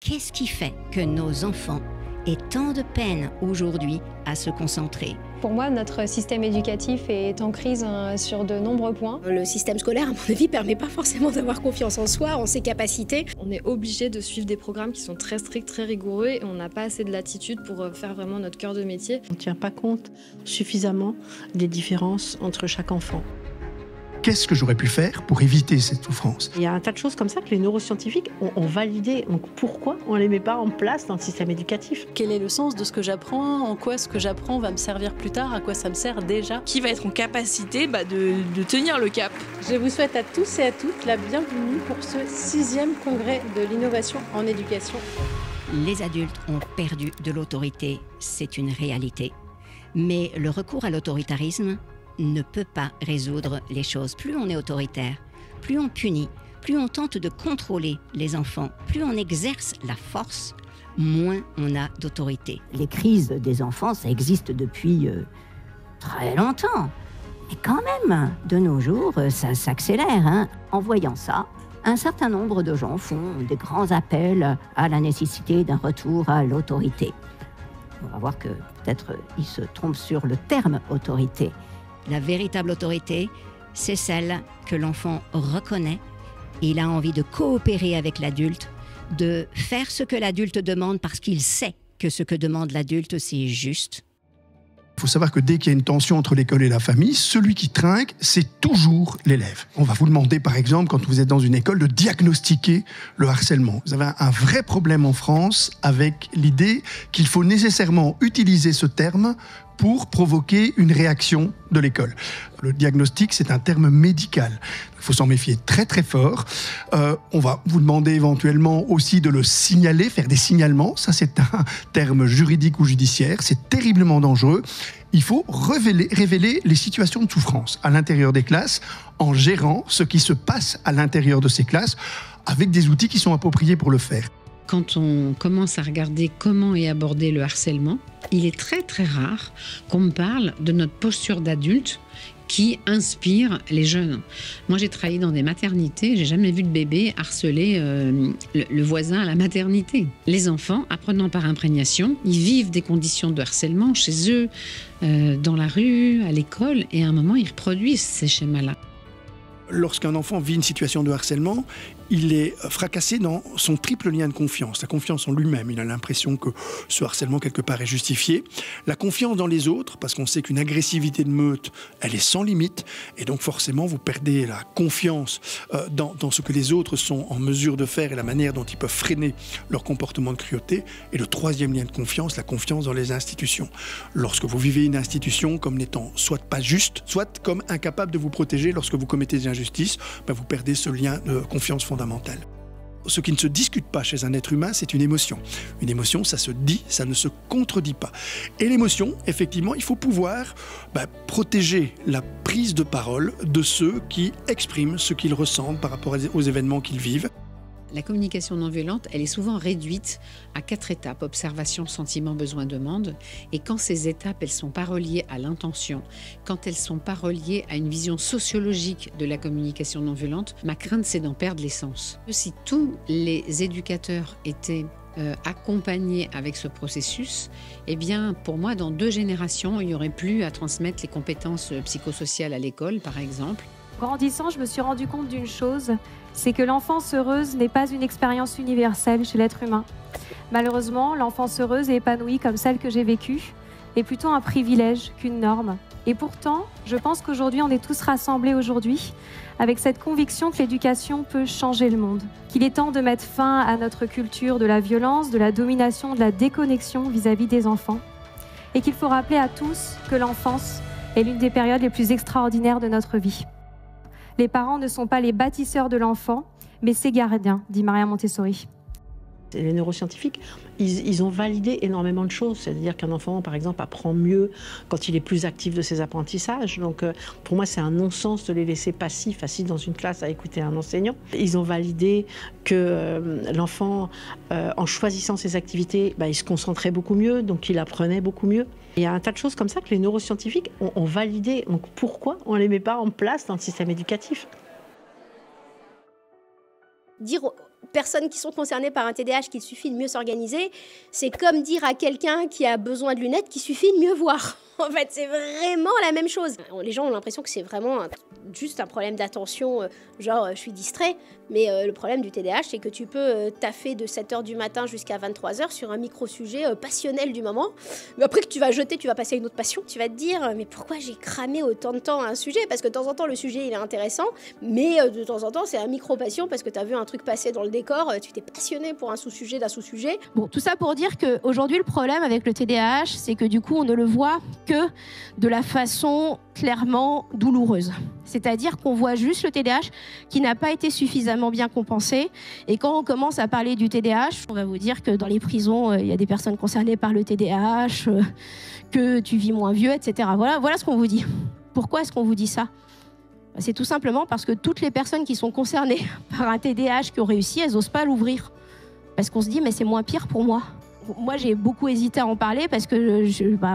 Qu'est-ce qui fait que nos enfants aient tant de peine aujourd'hui à se concentrer? Pour moi, notre système éducatif est en crise sur de nombreux points. Le système scolaire, à mon avis, ne permet pas forcément d'avoir confiance en soi, en ses capacités. On est obligé de suivre des programmes qui sont très stricts, très rigoureux et on n'a pas assez de latitude pour faire vraiment notre cœur de métier. On ne tient pas compte suffisamment des différences entre chaque enfant. Qu'est-ce que j'aurais pu faire pour éviter cette souffrance? Il y a un tas de choses comme ça que les neuroscientifiques ont validées. Donc pourquoi on ne les met pas en place dans le système éducatif? Quel est le sens de ce que j'apprends? En quoi ce que j'apprends va me servir plus tard? À quoi ça me sert déjà? Qui va être en capacité de tenir le cap? Je vous souhaite à tous et à toutes la bienvenue pour ce 6e congrès de l'innovation en éducation. Les adultes ont perdu de l'autorité, c'est une réalité. Mais le recours à l'autoritarisme ne peut pas résoudre les choses. Plus on est autoritaire, plus on punit, plus on tente de contrôler les enfants, plus on exerce la force, moins on a d'autorité. Les crises des enfants, ça existe depuis très longtemps. Mais quand même, de nos jours, ça s'accélère. En voyant ça, un certain nombre de gens font des grands appels à la nécessité d'un retour à l'autorité. On va voir que peut-être ils se trompent sur le terme autorité. La véritable autorité, c'est celle que l'enfant reconnaît. Il a envie de coopérer avec l'adulte, de faire ce que l'adulte demande parce qu'il sait que ce que demande l'adulte, c'est juste. Il faut savoir que dès qu'il y a une tension entre l'école et la famille, celui qui trinque, c'est toujours l'élève. On va vous demander, par exemple, quand vous êtes dans une école, de diagnostiquer le harcèlement. Vous avez un vrai problème en France avec l'idée qu'il faut nécessairement utiliser ce terme pour provoquer une réaction de l'école. Le diagnostic, c'est un terme médical. Il faut s'en méfier très très fort. On va vous demander éventuellement aussi de le signaler, faire des signalements. Ça, c'est un terme juridique ou judiciaire. C'est terriblement dangereux. Il faut révéler les situations de souffrance à l'intérieur des classes en gérant ce qui se passe à l'intérieur de ces classes avec des outils qui sont appropriés pour le faire. Quand on commence à regarder comment est abordé le harcèlement, il est très très rare qu'on me parle de notre posture d'adulte qui inspire les jeunes. Moi, j'ai travaillé dans des maternités, j'ai jamais vu de bébé harceler le voisin à la maternité. Les enfants, apprenant par imprégnation, ils vivent des conditions de harcèlement chez eux, dans la rue, à l'école, et à un moment, ils reproduisent ces schémas-là. Lorsqu'un enfant vit une situation de harcèlement, il est fracassé dans son triple lien de confiance. La confiance en lui-même, il a l'impression que ce harcèlement quelque part est justifié. La confiance dans les autres, parce qu'on sait qu'une agressivité de meute, elle est sans limite. Et donc forcément, vous perdez la confiance dans ce que les autres sont en mesure de faire et la manière dont ils peuvent freiner leur comportement de cruauté. Et le troisième lien de confiance, la confiance dans les institutions. Lorsque vous vivez une institution comme n'étant soit pas juste, soit comme incapable de vous protéger lorsque vous commettez des injustices, vous perdez ce lien de confiance fondamentale. Ce qui ne se discute pas chez un être humain, c'est une émotion. Une émotion, ça se dit, ça ne se contredit pas. Et l'émotion, effectivement, il faut pouvoir protéger la prise de parole de ceux qui expriment ce qu'ils ressentent par rapport aux événements qu'ils vivent. La communication non violente, elle est souvent réduite à 4 étapes: observation, sentiment, besoin, demande. Et quand ces étapes, elles sont pas reliées à l'intention, quand elles sont pas reliées à une vision sociologique de la communication non violente, ma crainte, c'est d'en perdre l'essence. Si tous les éducateurs étaient accompagnés avec ce processus, eh bien, pour moi, dans 2 générations, il n'y aurait plus à transmettre les compétences psychosociales à l'école, par exemple. Grandissant, je me suis rendu compte d'une chose, c'est que l'enfance heureuse n'est pas une expérience universelle chez l'être humain. Malheureusement, l'enfance heureuse et épanouie comme celle que j'ai vécue est plutôt un privilège qu'une norme. Et pourtant, je pense qu'aujourd'hui, on est tous rassemblés aujourd'hui avec cette conviction que l'éducation peut changer le monde. Qu'il est temps de mettre fin à notre culture de la violence, de la domination, de la déconnexion vis-à-vis des enfants. Et qu'il faut rappeler à tous que l'enfance est l'une des périodes les plus extraordinaires de notre vie. Les parents ne sont pas les bâtisseurs de l'enfant, mais ses gardiens, dit Maria Montessori. Les neuroscientifiques, ils ont validé énormément de choses. C'est-à-dire qu'un enfant, par exemple, apprend mieux quand il est plus actif de ses apprentissages. Donc, pour moi, c'est un non-sens de les laisser passifs, assis dans une classe à écouter un enseignant. Ils ont validé que l'enfant, en choisissant ses activités, il se concentrait beaucoup mieux, donc il apprenait beaucoup mieux. Il y a un tas de choses comme ça que les neuroscientifiques ont validé. Donc, pourquoi on ne les met pas en place dans le système éducatif ? Dire personnes qui sont concernées par un TDAH qu'il suffit de mieux s'organiser, c'est comme dire à quelqu'un qui a besoin de lunettes qu'il suffit de mieux voir. En fait, c'est vraiment la même chose. Les gens ont l'impression que c'est vraiment juste un problème d'attention, genre je suis distrait. Mais le problème du TDAH, c'est que tu peux taffer de 7h du matin jusqu'à 23h sur un micro-sujet passionnel du moment. Mais après que tu vas jeter, tu vas passer à une autre passion. Tu vas te dire, mais pourquoi j'ai cramé autant de temps à un sujet? Parce que de temps en temps, le sujet, il est intéressant. Mais de temps en temps, c'est un micro-passion parce que tu as vu un truc passer dans le décor. Tu t'es passionné pour un sous-sujet d'un sous-sujet. Bon, tout ça pour dire qu'aujourd'hui, le problème avec le TDAH, c'est que du coup, on ne le voit que de la façon clairement douloureuse. C'est-à-dire qu'on voit juste le TDAH qui n'a pas été suffisamment bien compensé. Et quand on commence à parler du TDAH, on va vous dire que dans les prisons, il y a des personnes concernées par le TDAH, que tu vis moins vieux, etc. Voilà ce qu'on vous dit. Pourquoi est-ce qu'on vous dit ça? C'est tout simplement parce que toutes les personnes qui sont concernées par un TDAH qui ont réussi, elles n'osent pas l'ouvrir. Parce qu'on se dit, mais c'est moins pire pour moi. Moi, j'ai beaucoup hésité à en parler parce que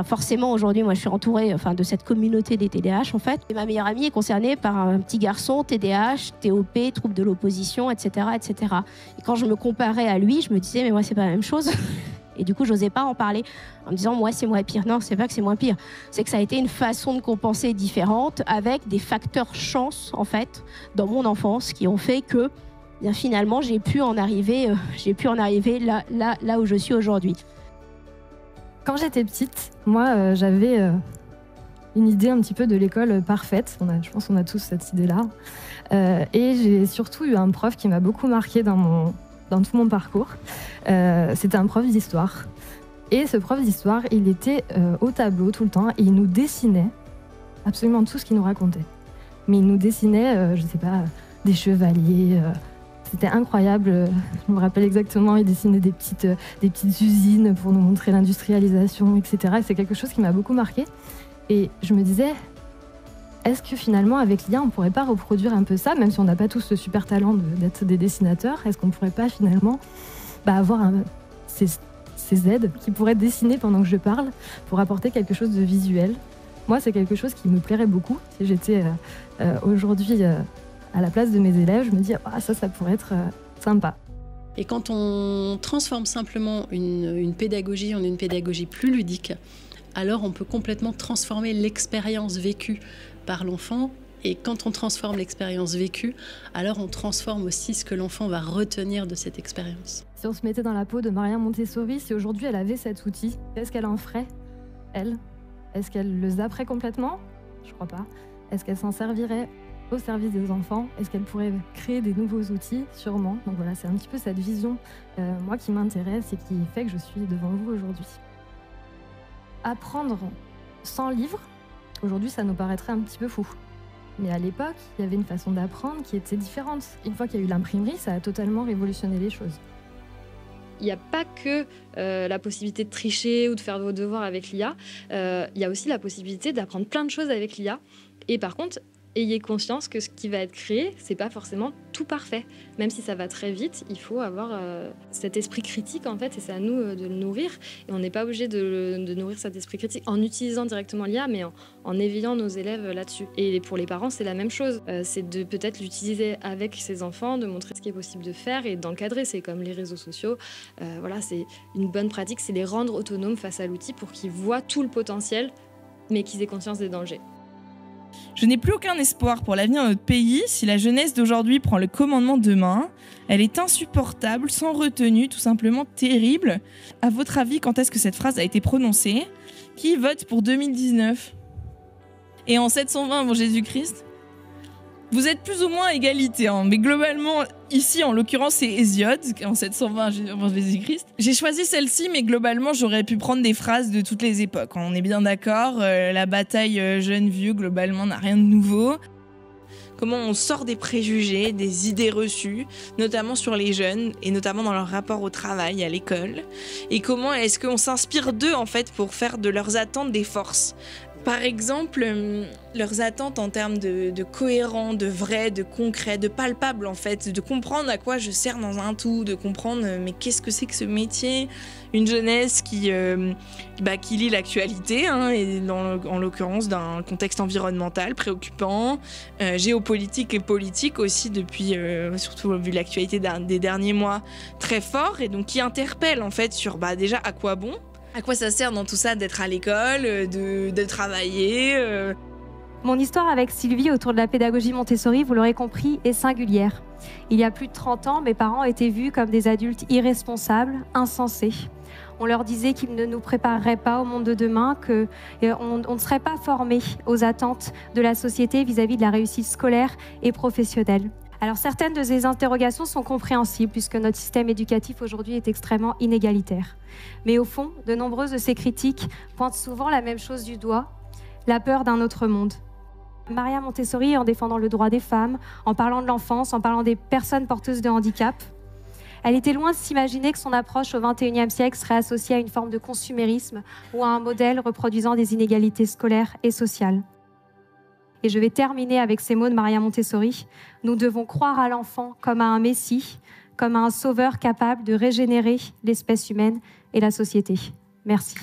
forcément, aujourd'hui, moi, je suis entourée de cette communauté des TDAH, en fait. Et ma meilleure amie est concernée par un petit garçon, TDAH, TOP, trouble de l'opposition, etc., etc. Et quand je me comparais à lui, je me disais, mais moi, c'est pas la même chose. Et du coup, j'osais pas en parler en me disant, moi, c'est moins pire. Non, c'est pas que c'est moins pire. C'est que ça a été une façon de compenser différente avec des facteurs chance, en fait, dans mon enfance qui ont fait que bien, finalement, j'ai pu en arriver là où je suis aujourd'hui. Quand j'étais petite, moi, j'avais une idée un petit peu de l'école parfaite. Je pense qu'on a tous cette idée-là. Et j'ai surtout eu un prof qui m'a beaucoup marquée dans tout mon parcours. C'était un prof d'histoire. Et ce prof d'histoire, il était au tableau tout le temps et il nous dessinait absolument tout ce qu'il nous racontait. Mais il nous dessinait, je sais pas, des chevaliers. C'était incroyable, je me rappelle exactement, il dessinait des petites usines pour nous montrer l'industrialisation, etc. Et c'est quelque chose qui m'a beaucoup marqué. Et je me disais, est-ce que finalement, avec l'IA, on ne pourrait pas reproduire un peu ça, même si on n'a pas tous ce super talent d'être des dessinateurs? Est-ce qu'on ne pourrait pas finalement avoir ces aides qui pourraient dessiner pendant que je parle pour apporter quelque chose de visuel? Moi, c'est quelque chose qui me plairait beaucoup. Si j'étais aujourd'hui à la place de mes élèves, je me dis ça pourrait être sympa. Et quand on transforme simplement une pédagogie en une pédagogie plus ludique, alors on peut complètement transformer l'expérience vécue par l'enfant. Et quand on transforme l'expérience vécue, alors on transforme aussi ce que l'enfant va retenir de cette expérience. Si on se mettait dans la peau de Maria Montessori, si aujourd'hui elle avait cet outil, qu'est-ce qu'elle en ferait, elle? Est-ce qu'elle le zapperait complètement? Je crois pas. Est-ce qu'elle s'en servirait au service des enfants? Est-ce qu'elle pourrait créer des nouveaux outils? Sûrement. Donc voilà, c'est un petit peu cette vision, moi, qui m'intéresse et qui fait que je suis devant vous aujourd'hui. Apprendre sans livre, aujourd'hui, ça nous paraîtrait un petit peu fou. Mais à l'époque, il y avait une façon d'apprendre qui était différente. Une fois qu'il y a eu l'imprimerie, ça a totalement révolutionné les choses. Il n'y a pas que la possibilité de tricher ou de faire vos devoirs avec l'IA. Il y a aussi la possibilité d'apprendre plein de choses avec l'IA. Et par contre, ayez conscience que ce qui va être créé, c'est pas forcément tout parfait. Même si ça va très vite, il faut avoir cet esprit critique, en fait, et c'est à nous de le nourrir. Et on n'est pas obligé de nourrir cet esprit critique en utilisant directement l'IA, mais en éveillant nos élèves là-dessus. Et pour les parents, c'est la même chose. C'est de peut-être l'utiliser avec ses enfants, de montrer ce qui est possible de faire et d'encadrer. C'est comme les réseaux sociaux. Voilà, c'est une bonne pratique, c'est les rendre autonomes face à l'outil pour qu'ils voient tout le potentiel, mais qu'ils aient conscience des dangers. Je n'ai plus aucun espoir pour l'avenir de notre pays si la jeunesse d'aujourd'hui prend le commandement demain. Elle est insupportable, sans retenue, tout simplement terrible. À votre avis, quand est-ce que cette phrase a été prononcée? Qui vote pour 2019? Et en 720 avant Jésus-Christ? Vous êtes plus ou moins à égalité, hein, mais globalement, ici, en l'occurrence, c'est Hésiode, en 720 avant Jésus-Christ. J'ai choisi celle-ci, mais globalement, j'aurais pu prendre des phrases de toutes les époques. On est bien d'accord, la bataille jeune-vieux, globalement, n'a rien de nouveau. Comment on sort des préjugés, des idées reçues, notamment sur les jeunes, et notamment dans leur rapport au travail, à l'école. Et comment est-ce qu'on s'inspire d'eux, en fait, pour faire de leurs attentes des forces. Par exemple, leurs attentes en termes de cohérent, de vrai, de concret, de palpable en fait, de comprendre à quoi je sers dans un tout, de comprendre mais qu'est-ce que c'est que ce métier. Une jeunesse qui lit l'actualité, et en l'occurrence d'un contexte environnemental préoccupant, géopolitique et politique aussi depuis, surtout vu l'actualité des derniers mois, très fort, et donc qui interpelle en fait sur déjà à quoi bon. À quoi ça sert dans tout ça d'être à l'école, de travailler Mon histoire avec Sylvie autour de la pédagogie Montessori, vous l'aurez compris, est singulière. Il y a plus de 30 ans, mes parents étaient vus comme des adultes irresponsables, insensés. On leur disait qu'ils ne nous prépareraient pas au monde de demain, qu'on ne serait pas formés aux attentes de la société vis-à-vis de la réussite scolaire et professionnelle. Alors certaines de ces interrogations sont compréhensibles puisque notre système éducatif aujourd'hui est extrêmement inégalitaire. Mais au fond, de nombreuses de ces critiques pointent souvent la même chose du doigt, la peur d'un autre monde. Maria Montessori, en défendant le droit des femmes, en parlant de l'enfance, en parlant des personnes porteuses de handicap, elle était loin de s'imaginer que son approche au XXIe siècle serait associée à une forme de consumérisme ou à un modèle reproduisant des inégalités scolaires et sociales. Et je vais terminer avec ces mots de Maria Montessori. Nous devons croire à l'enfant comme à un messie, comme à un sauveur capable de régénérer l'espèce humaine et la société. Merci.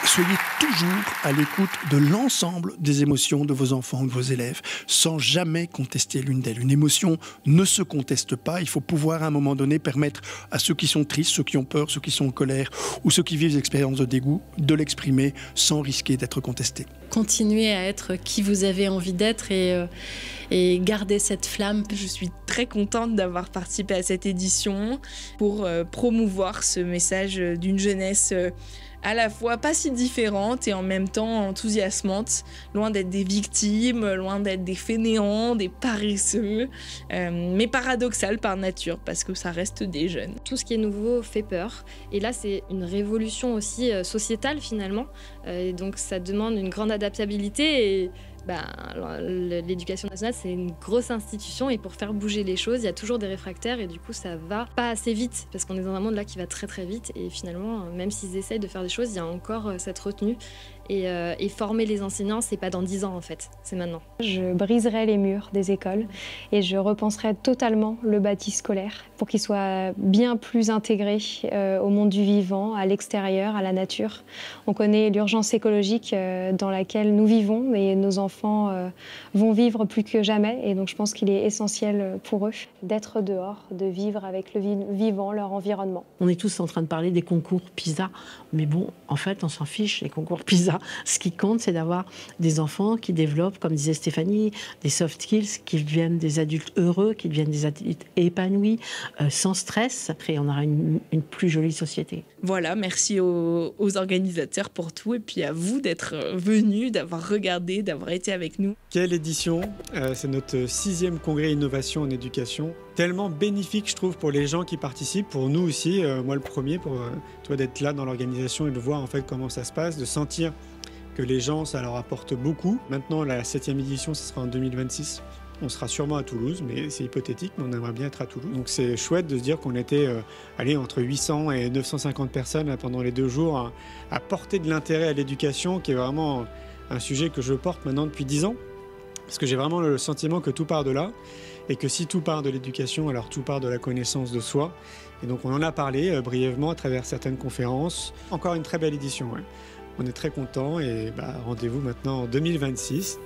Soyez toujours à l'écoute de l'ensemble des émotions de vos enfants, de vos élèves, sans jamais contester l'une d'elles. Une émotion ne se conteste pas. Il faut pouvoir à un moment donné permettre à ceux qui sont tristes, ceux qui ont peur, ceux qui sont en colère ou ceux qui vivent des expériences de dégoût, de l'exprimer sans risquer d'être contestés. Continuez à être qui vous avez envie d'être et garder cette flamme. Je suis très contente d'avoir participé à cette édition pour promouvoir ce message d'une jeunesse à la fois pas si différente et en même temps enthousiasmante, loin d'être des victimes, loin d'être des fainéants, des paresseux, mais paradoxal par nature, parce que ça reste des jeunes. Tout ce qui est nouveau fait peur, et là c'est une révolution aussi sociétale finalement, et donc ça demande une grande adaptabilité, et l'éducation nationale, c'est une grosse institution et pour faire bouger les choses, il y a toujours des réfractaires et du coup, ça va pas assez vite parce qu'on est dans un monde là qui va très très vite et finalement, même s'ils essayent de faire des choses, il y a encore cette retenue et former les enseignants, c'est pas dans 10 ans en fait, c'est maintenant. Je briserai les murs des écoles et je repenserai totalement le bâti scolaire pour qu'il soit bien plus intégré au monde du vivant, à l'extérieur, à la nature. On connaît l'urgence écologique dans laquelle nous vivons et nos enfants vont vivre plus que jamais et donc je pense qu'il est essentiel pour eux d'être dehors, de vivre avec le vivant, leur environnement. On est tous en train de parler des concours PISA, mais bon, en fait, on s'en fiche, les concours PISA. Ce qui compte, c'est d'avoir des enfants qui développent, comme disait Stéphanie, des soft skills, qui deviennent des adultes heureux, qui deviennent des adultes épanouis, sans stress. Et on aura une plus jolie société. Voilà, merci aux organisateurs pour tout et puis à vous d'être venus, d'avoir regardé, d'avoir été avec nous. Quelle édition, c'est notre 6e congrès innovation en éducation. Tellement bénéfique, je trouve, pour les gens qui participent, pour nous aussi, moi le premier, pour toi d'être là dans l'organisation et de voir en fait comment ça se passe, de sentir que les gens, ça leur apporte beaucoup. Maintenant, la 7e édition, ce sera en 2026. On sera sûrement à Toulouse, mais c'est hypothétique, mais on aimerait bien être à Toulouse. Donc c'est chouette de se dire qu'on était entre 800 et 950 personnes là, pendant les 2 jours à porter de l'intérêt à l'éducation, qui est vraiment un sujet que je porte maintenant depuis 10 ans. Parce que j'ai vraiment le sentiment que tout part de là, et que si tout part de l'éducation, alors tout part de la connaissance de soi. Et donc on en a parlé brièvement à travers certaines conférences. Encore une très belle édition, ouais. On est très contents et rendez-vous maintenant en 2026.